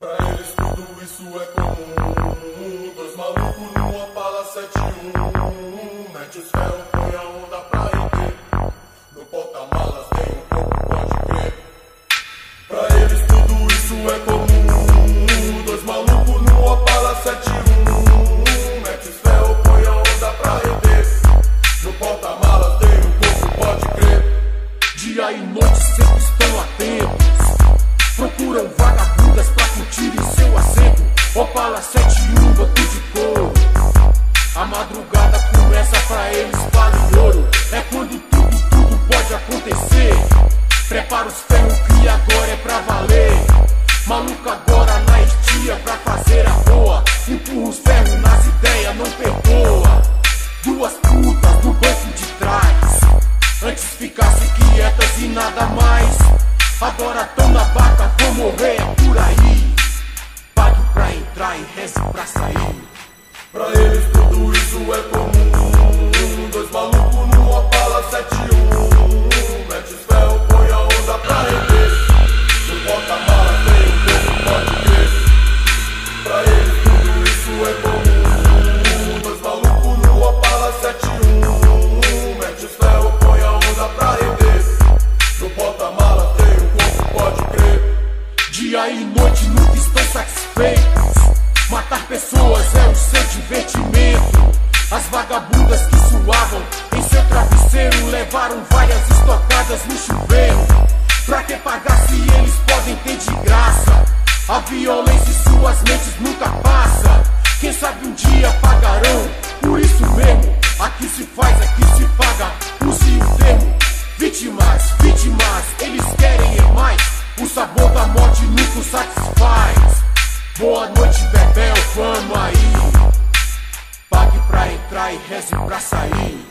Pra eles tudo isso é comum. Dois malucos numa Opala 71. Mete os ferros, põe a onda pra render. No porta-malas tem um corpo, pode crer. Pra eles tudo isso é comum. Dois malucos numa Opala 71. Mete os ferros, põe a onda pra render. No porta-malas tem um corpo, pode crer. Dia e noite sempre estão atentos. Procuram vagabundas pra curtirem seu assento. Opala 71, banco de couro. A madrugada começa pra eles, vale ouro. É quando tudo pode acontecer. Prepara os ferros que agora é pra valer. Maluco agora na estia pra fazer a boa. Empurra os ferros nas ideias, não perdoa. Duas putas no banco de trás. Antes ficassem quietas e nada mais. Agora tão na vaca, vão morrer, é por aí. Pague pra entrar e reze pra sair. Pra eles tudo isso é comum. Dois malucos numa Opala 71. Mete os ferros, põe a onda pra render. No porta-malas tem um corpo, pode crer. Pra eles tudo isso é comum. Dois malucos numa Opala 71. Mete os ferros, põe a onda pra render. No porta-malas tem um corpo, pode crer. Dia e noite nunca estão satisfeitos. Matar pessoas é o seu divertimento. As vagabundas que suavam em seu travesseiro levaram várias estocadas no chuveiro. Pra que pagar se eles podem ter de graça? A violência em suas mentes nunca passa. Quem sabe um dia pagarão. Por isso mesmo, aqui se faz, aqui se paga. Use o termo vítimas, eles querem é mais. O sabor da morte nunca os satisfaz. Boa noite, Bebel, vamos aí. Pague pra entrar e reze pra sair.